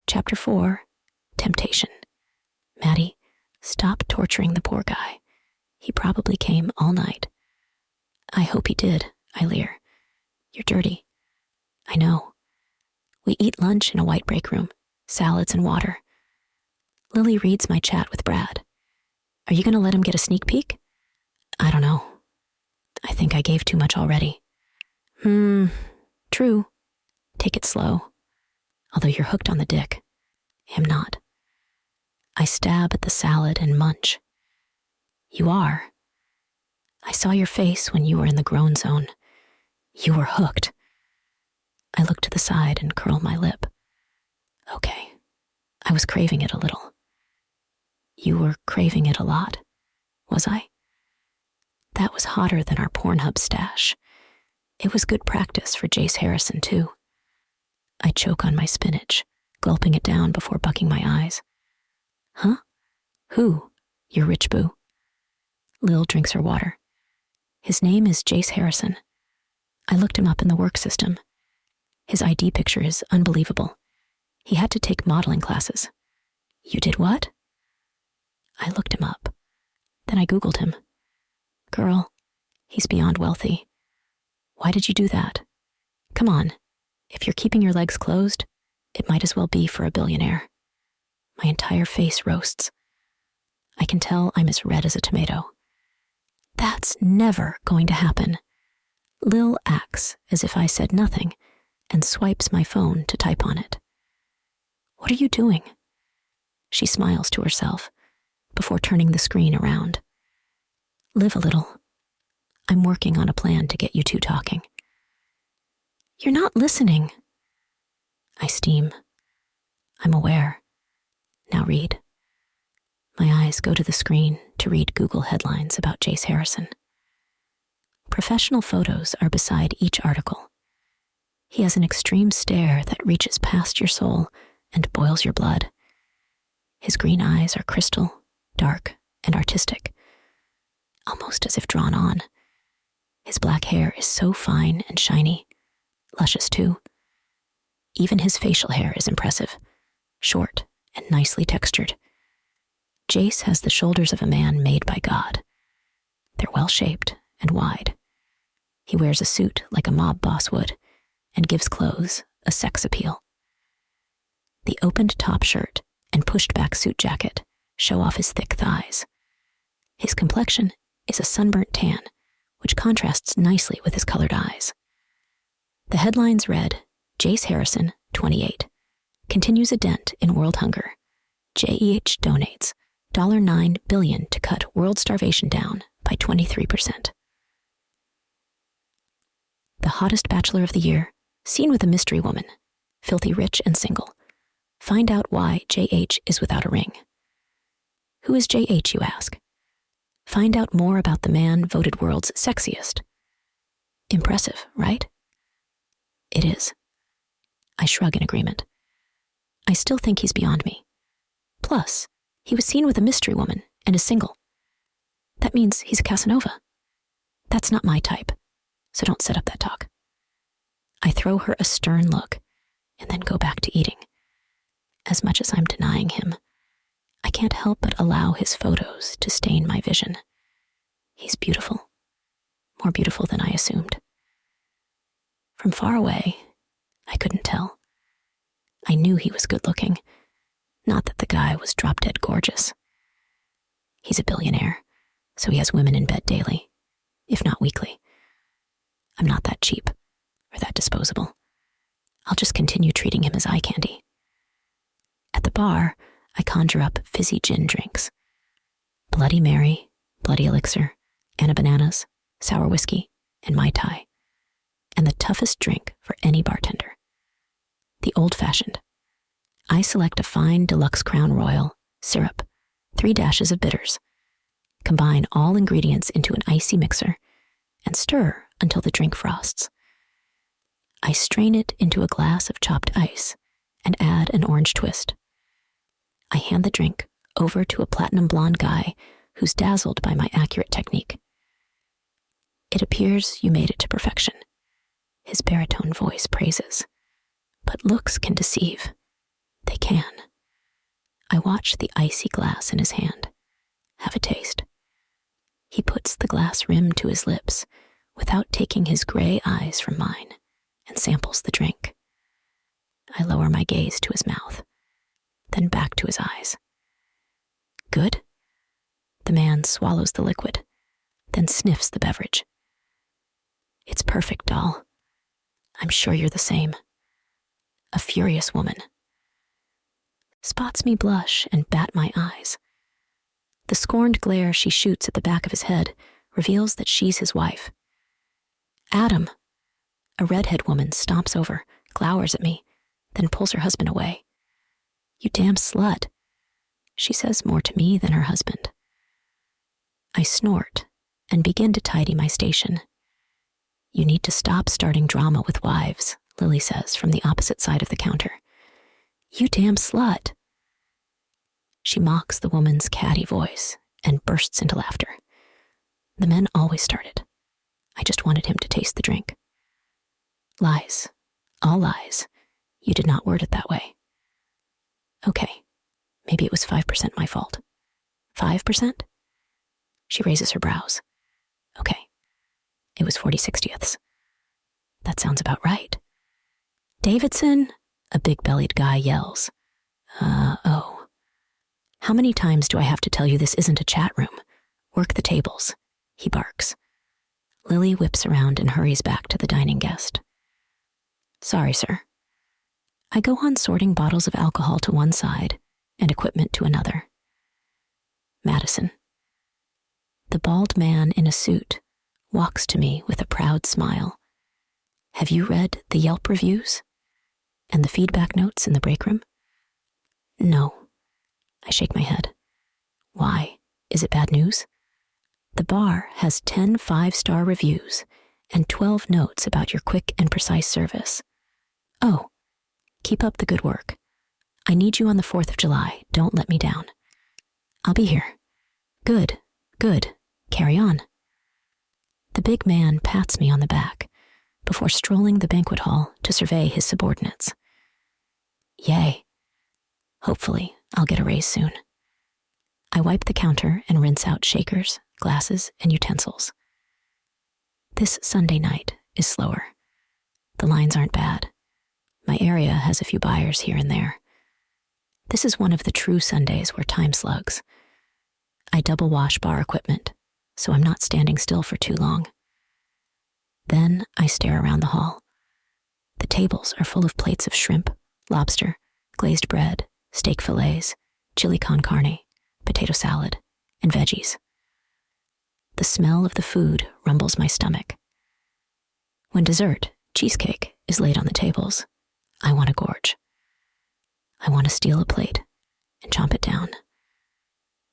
Chapter 4, Temptation. Maddie, stop torturing the poor guy. He probably came all night. I hope he did, I leer. You're dirty. I know. We eat lunch in a white break room, salads and water. Lily reads my chat with Brad. Are you gonna let him get a sneak peek? I don't know. I think I gave too much already. True. Take it slow. Although you're hooked on the dick. Am not. I stab at the salad and munch. You are. I saw your face when you were in the groan zone. You were hooked. I look to the side and curl my lip. Okay. I was craving it a little. You were craving it a lot, was I? That was hotter than our Pornhub stash. It was good practice for Jace Harrison, too. I choke on my spinach, gulping it down before bucking my eyes. Huh? Who? Your rich boo? Lil drinks her water. His name is Jace Harrison. I looked him up in the work system. His ID picture is unbelievable. He had to take modeling classes. You did what? I looked him up. Then I Googled him. Girl, he's beyond wealthy. Why did you do that? Come on. If you're keeping your legs closed, it might as well be for a billionaire. My entire face roasts. I can tell I'm as red as a tomato. That's never going to happen. Lil acts as if I said nothing and swipes my phone to type on it. What are you doing? She smiles to herself before turning the screen around. Live a little. I'm working on a plan to get you two talking. You're not listening. I steam. I'm aware. Now read. My eyes go to the screen to read Google headlines about Jace Harrison. Professional photos are beside each article. He has an extreme stare that reaches past your soul and boils your blood. His green eyes are crystal, dark, and artistic, almost as if drawn on. His black hair is so fine and shiny, luscious too. Even his facial hair is impressive, short and nicely textured. Jace has the shoulders of a man made by God. They're well-shaped and wide. He wears a suit like a mob boss would and gives clothes a sex appeal. The opened top shirt and pushed-back suit jacket show off his thick thighs. His complexion is a sunburnt tan, which contrasts nicely with his colored eyes. The headlines read, Jace Harrison, 28, continues a dent in world hunger. JEH donates $9 billion to cut world starvation down by 23%. The hottest bachelor of the year, seen with a mystery woman, filthy rich and single. Find out why JH is without a ring. Who is JH, you ask? Find out more about the man voted world's sexiest. Impressive, right? It is. I shrug in agreement. I still think he's beyond me. Plus, he was seen with a mystery woman and is single. That means he's a Casanova. That's not my type, so don't set up that talk. I throw her a stern look and then go back to eating. As much as I'm denying him, I can't help but allow his photos to stain my vision. He's beautiful, more beautiful than I assumed. From far away, I couldn't tell. I knew he was good-looking, not that the guy was drop-dead gorgeous. He's a billionaire, so he has women in bed daily, if not weekly. I'm not that cheap or that disposable. I'll just continue treating him as eye candy. At the bar, I conjure up fizzy gin drinks. Bloody Mary, Bloody Elixir, Anna Bananas, sour whiskey, and Mai Tai. And the toughest drink for any bartender. The old-fashioned. I select a fine deluxe Crown Royal, syrup, 3 dashes of bitters. Combine all ingredients into an icy mixer and stir until the drink frosts. I strain it into a glass of chopped ice and add an orange twist. I hand the drink over to a platinum blonde guy who's dazzled by my accurate technique. It appears you made it to perfection. His baritone voice praises. But looks can deceive. They can. I watch the icy glass in his hand. Have a taste. He puts the glass rim to his lips without taking his gray eyes from mine and samples the drink. I lower my gaze to his mouth, then back to his eyes. Good? The man swallows the liquid, then sniffs the beverage. It's perfect, doll. I'm sure you're the same. A furious woman. Spots me blush and bat my eyes. The scorned glare she shoots at the back of his head reveals that she's his wife. Adam. A redhead woman stomps over, glowers at me, then pulls her husband away. You damn slut. She says more to me than her husband. I snort and begin to tidy my station. You need to stop starting drama with wives, Lily says from the opposite side of the counter. You damn slut. She mocks the woman's catty voice and bursts into laughter. The men always started. I just wanted him to taste the drink. Lies. All lies. You did not word it that way. Okay, maybe it was 5% my fault. 5%? She raises her brows. Okay, it was 40/60ths. That sounds about right. Davidson, a big-bellied guy yells. Oh. How many times do I have to tell you this isn't a chat room? Work the tables, he barks. Lily whips around and hurries back to the dining guest. Sorry, sir. I go on sorting bottles of alcohol to one side and equipment to another. Madison. The bald man in a suit walks to me with a proud smile. Have you read the Yelp reviews? And the feedback notes in the break room? No. I shake my head. Why? Is it bad news? The bar has 10 5-star reviews and 12 notes about your quick and precise service. Oh, keep up the good work. I need you on the 4th of July. Don't let me down. I'll be here. Good, good. Carry on. The big man pats me on the back before strolling the banquet hall to survey his subordinates. Yay. Hopefully, I'll get a raise soon. I wipe the counter and rinse out shakers, glasses, and utensils. This Sunday night is slower. The lines aren't bad. My area has a few buyers here and there. This is one of the true Sundays where time slugs. I double wash bar equipment, so I'm not standing still for too long. Then I stare around the hall. The tables are full of plates of shrimp, lobster, glazed bread, steak fillets, chili con carne, potato salad, and veggies. The smell of the food rumbles my stomach. When dessert, cheesecake, is laid on the tables, I want to gorge. I want to steal a plate and chomp it down.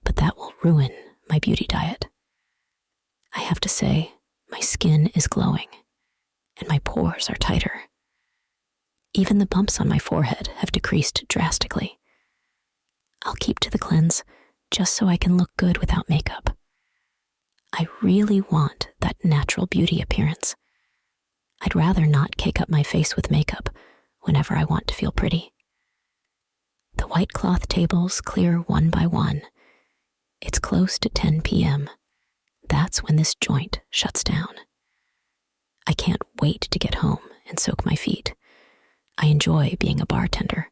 But that will ruin my beauty diet. I have to say, my skin is glowing, and my pores are tighter. Even the bumps on my forehead have decreased drastically. I'll keep to the cleanse just so I can look good without makeup. I really want that natural beauty appearance. I'd rather not cake up my face with makeup whenever I want to feel pretty. The white cloth tables clear one by one. It's close to 10 p.m. That's when this joint shuts down. I can't wait to get home and soak my feet. I enjoy being a bartender,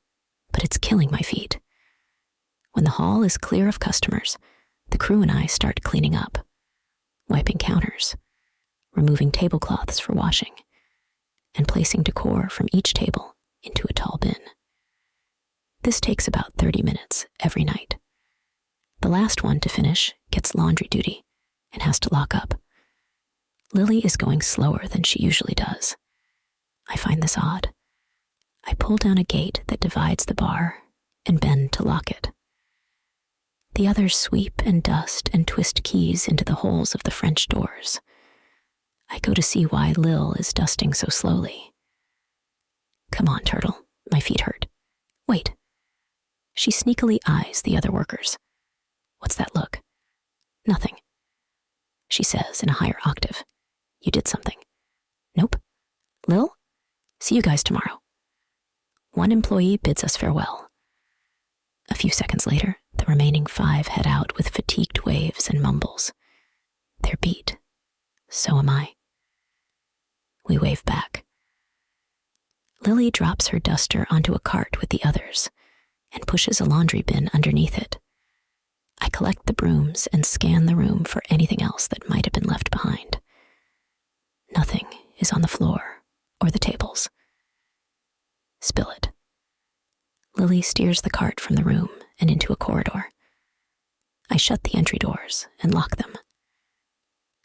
but it's killing my feet. When the hall is clear of customers, the crew and I start cleaning up, wiping counters, removing tablecloths for washing, and placing decor from each table into a tall bin. This takes about 30 minutes every night. The last one to finish gets laundry duty and has to lock up. Lily is going slower than she usually does. I find this odd. I pull down a gate that divides the bar and bend to lock it. The others sweep and dust and twist keys into the holes of the French doors. I go to see why Lil is dusting so slowly. Come on, Turtle. My feet hurt. Wait. She sneakily eyes the other workers. What's that look? Nothing. She says in a higher octave. You did something. Nope. Lil? See you guys tomorrow. One employee bids us farewell. few seconds later, the remaining 5 head out with fatigued waves and mumbles. They're beat. So am I. We wave back. Lily drops her duster onto a cart with the others and pushes a laundry bin underneath it. I collect the brooms and scan the room for anything else that might have been left behind. Nothing is on the floor or the tables. Spill it. Lily steers the cart from the room and into a corridor. I shut the entry doors and lock them.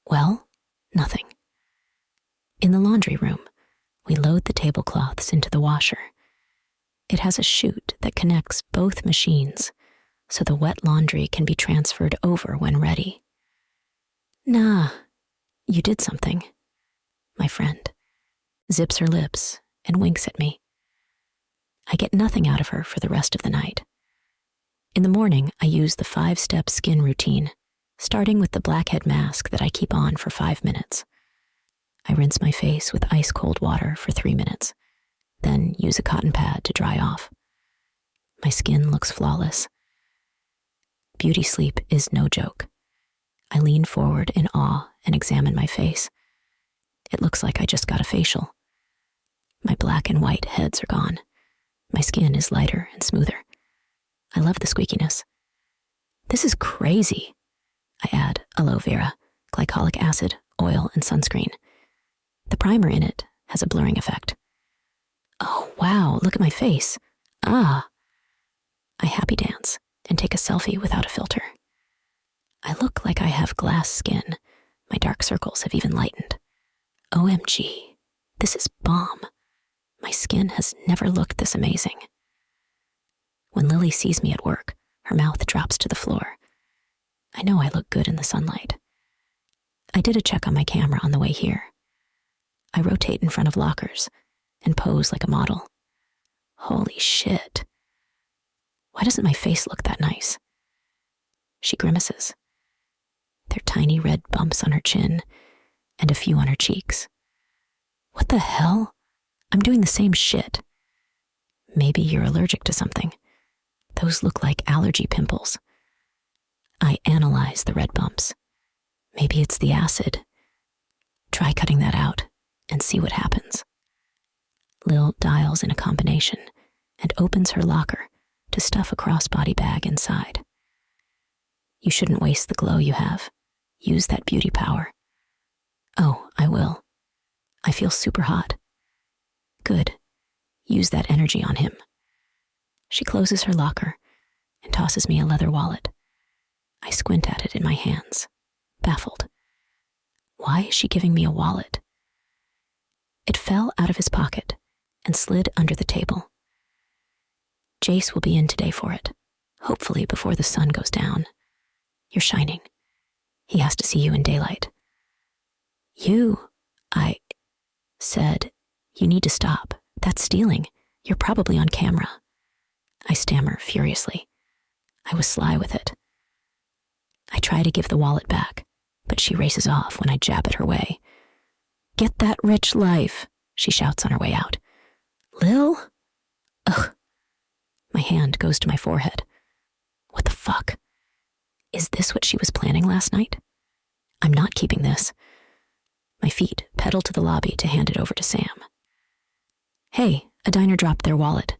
Well, nothing. In the laundry room, we load the tablecloths into the washer. It has a chute that connects both machines, so the wet laundry can be transferred over when ready. Nah, you did something. My friend zips her lips and winks at me. I get nothing out of her for the rest of the night. In the morning, I use the 5-step skin routine, starting with the blackhead mask that I keep on for 5 minutes. I rinse my face with ice-cold water for 3 minutes, then use a cotton pad to dry off. My skin looks flawless. Beauty sleep is no joke. I lean forward in awe and examine my face. It looks like I just got a facial. My black and white heads are gone. My skin is lighter and smoother. I love the squeakiness. This is crazy. I add aloe vera, glycolic acid, oil, and sunscreen. The primer in it has a blurring effect. Oh, wow, look at my face. Ah. I happy dance and take a selfie without a filter. I look like I have glass skin. My dark circles have even lightened. OMG, this is bomb. My skin has never looked this amazing. When Lily sees me at work, her mouth drops to the floor. I know I look good in the sunlight. I did a check on my camera on the way here. I rotate in front of lockers and pose like a model. Holy shit. Why doesn't my face look that nice? She grimaces. There are tiny red bumps on her chin and a few on her cheeks. What the hell? I'm doing the same shit. Maybe you're allergic to something. Those look like allergy pimples. I analyze the red bumps. Maybe it's the acid. Try cutting that out and see what happens. Lil dials in a combination and opens her locker to stuff a crossbody bag inside. You shouldn't waste the glow you have. Use that beauty power. Oh, I will. I feel super hot. Good. Use that energy on him. She closes her locker and tosses me a leather wallet. I squint at it in my hands, baffled. Why is she giving me a wallet? It fell out of his pocket and slid under the table. Jace will be in today for it, hopefully before the sun goes down. You're shining. He has to see you in daylight. I said, you need to stop. That's stealing. You're probably on camera. I stammer furiously. I was sly with it. I try to give the wallet back, but she races off when I jab at her way. Get that rich life, she shouts on her way out. Lil? Ugh. My hand goes to my forehead. What the fuck? Is this what she was planning last night? I'm not keeping this. My feet pedal to the lobby to hand it over to Sam. Hey, a diner dropped their wallet.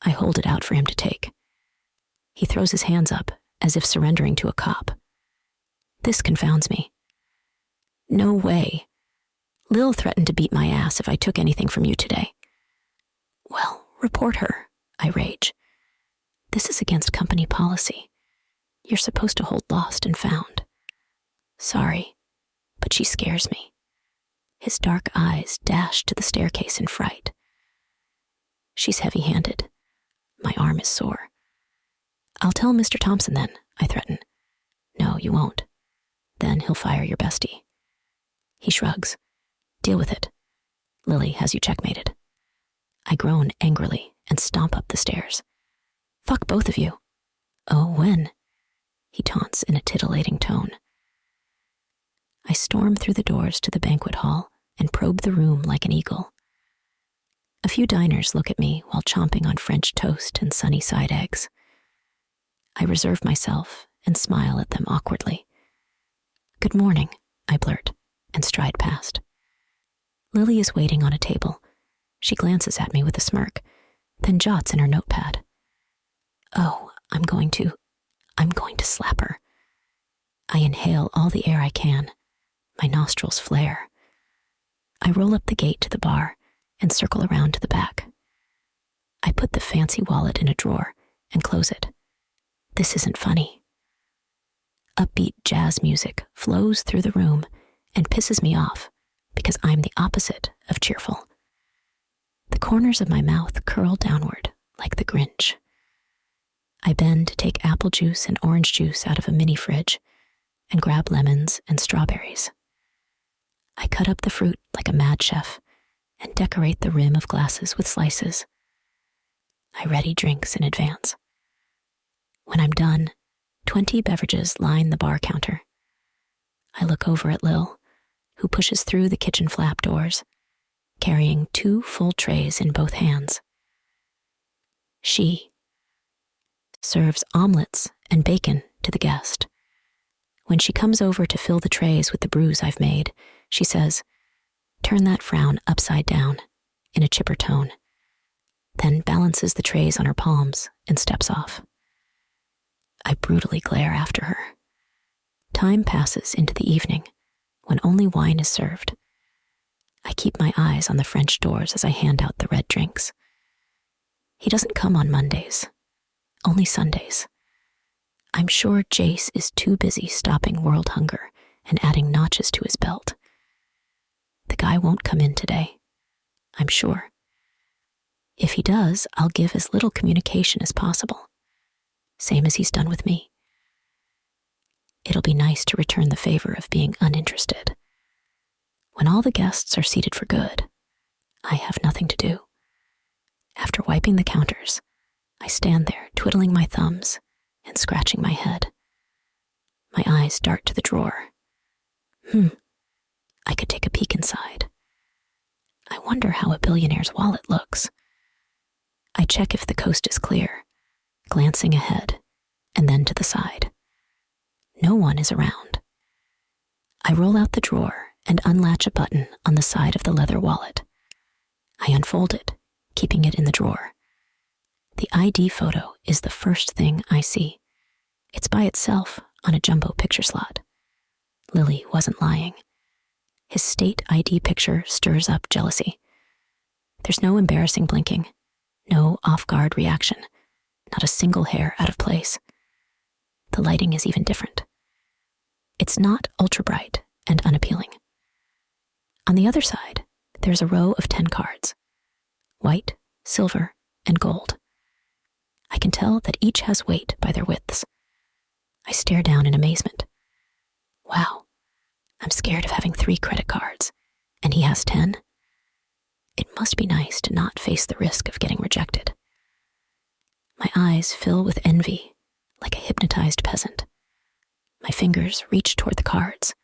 I hold it out for him to take. He throws his hands up as if surrendering to a cop. This confounds me. No way. Lil threatened to beat my ass if I took anything from you today. Well, report her, I rage. This is against company policy. You're supposed to hold lost and found. Sorry, but she scares me. His dark eyes dash to the staircase in fright. She's heavy-handed. My arm is sore. I'll tell Mr. Thompson then, I threaten. No, you won't. Then he'll fire your bestie. He shrugs. Deal with it. Lily has you checkmated. I groan angrily and stomp up the stairs. Fuck both of you. Oh, when? He taunts in a titillating tone. I storm through the doors to the banquet hall and probe the room like an eagle. A few diners look at me while chomping on French toast and sunny side eggs. I reserve myself and smile at them awkwardly. "Good morning," I blurt, and stride past. Lily is waiting on a table. She glances at me with a smirk, then jots in her notepad. Oh, I'm going to slap her. I inhale all the air I can. My nostrils flare. I roll up the gate to the bar and circle around to the back. I put the fancy wallet in a drawer and close it. This isn't funny. Upbeat jazz music flows through the room and pisses me off because I'm the opposite of cheerful. The corners of my mouth curl downward like the Grinch. I bend to take apple juice and orange juice out of a mini fridge and grab lemons and strawberries. I cut up the fruit like a mad chef and decorate the rim of glasses with slices. I ready drinks in advance. When I'm done, 20 beverages line the bar counter. I look over at Lil, who pushes through the kitchen flap doors, carrying 2 full trays in both hands. She serves omelets and bacon to the guest. When she comes over to fill the trays with the brews I've made, she says, "Turn that frown upside down," in a chipper tone, then balances the trays on her palms and steps off. I brutally glare after her. Time passes into the evening, when only wine is served. I keep my eyes on the French doors as I hand out the red drinks. He doesn't come on Mondays, only Sundays. I'm sure Jace is too busy stopping world hunger and adding notches to his belt. The guy won't come in today, I'm sure. If he does, I'll give as little communication as possible, same as he's done with me. It'll be nice to return the favor of being uninterested. When all the guests are seated for good, I have nothing to do. After wiping the counters, I stand there twiddling my thumbs and scratching my head. My eyes dart to the drawer. I could take a peek inside. I wonder how a billionaire's wallet looks. I check if the coast is clear, glancing ahead and then to the side. No one is around. I roll out the drawer and unlatch a button on the side of the leather wallet. I unfold it, keeping it in the drawer. The ID photo is the first thing I see. It's by itself on a jumbo picture slot. Lily wasn't lying. His state ID picture stirs up jealousy. There's no embarrassing blinking, no off-guard reaction, not a single hair out of place. The lighting is even different. It's not ultra-bright and unappealing. On the other side, there's a row of 10 cards, white, silver, and gold. I can tell that each has weight by their widths. I stare down in amazement. Wow, I'm scared of having 3 credit cards, and he has 10. It must be nice to not face the risk of getting rejected. My eyes fill with envy, like a hypnotized peasant. My fingers reach toward the cards,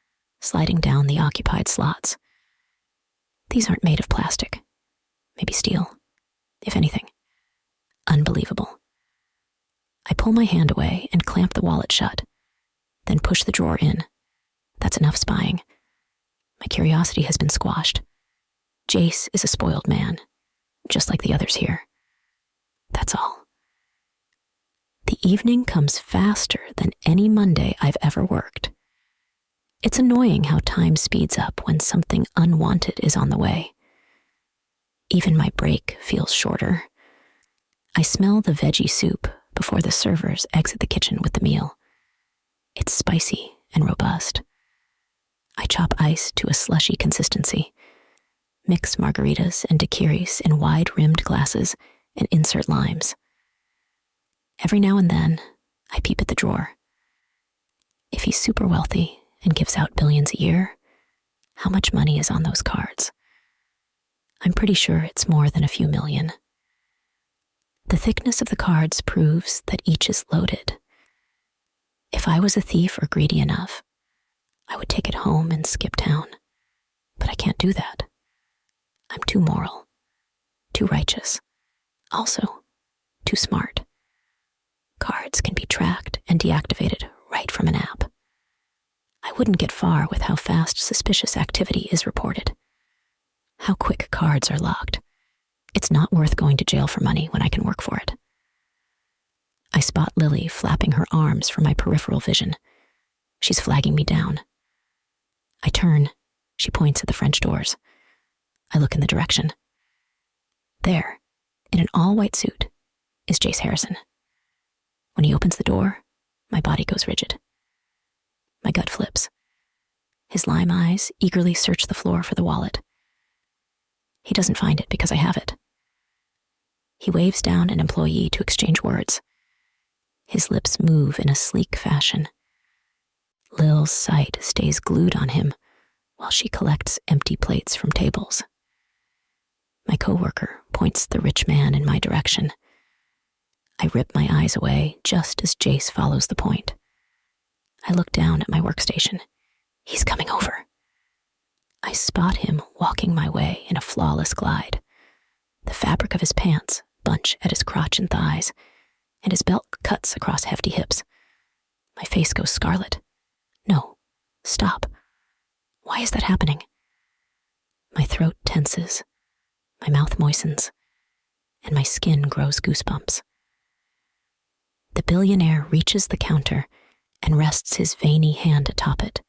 sliding down the occupied slots. These aren't made of plastic, maybe steel, if anything. Unbelievable. I pull my hand away and clamp the wallet shut, then push the drawer in. That's enough spying. My curiosity has been squashed. Jace is a spoiled man, just like the others here. That's all. The evening comes faster than any Monday I've ever worked. It's annoying how time speeds up when something unwanted is on the way. Even my break feels shorter. I smell the veggie soup before the servers exit the kitchen with the meal. It's spicy and robust. I chop ice to a slushy consistency, mix margaritas and daiquiris in wide-rimmed glasses, and insert limes. Every now and then, I peep at the drawer. If he's super wealthy and gives out billions a year, how much money is on those cards? I'm pretty sure it's more than a few million. The thickness of the cards proves that each is loaded. If I was a thief or greedy enough, I would take it home and skip town. But I can't do that. I'm too moral, too righteous, also too smart. Cards can be tracked and deactivated right from an app. I wouldn't get far with how fast suspicious activity is reported. How quick cards are locked. It's not worth going to jail for money when I can work for it. I spot Lily flapping her arms for my peripheral vision. She's flagging me down. I turn. She points at the French doors. I look in the direction. There, in an all-white suit, is Jace Harrison. When he opens the door, my body goes rigid. My gut flips. His lime eyes eagerly search the floor for the wallet. He doesn't find it because I have it. He waves down an employee to exchange words. His lips move in a sleek fashion. Lil's sight stays glued on him while she collects empty plates from tables. My coworker points the rich man in my direction. I rip my eyes away just as Jace follows the point. I look down at my workstation. He's coming over. I spot him walking my way in a flawless glide. The fabric of his pants bunch at his crotch and thighs, and his belt cuts across hefty hips. My face goes scarlet. No, stop. Why is that happening? My throat tenses, my mouth moistens, and my skin grows goosebumps. The billionaire reaches the counter and rests his veiny hand atop it.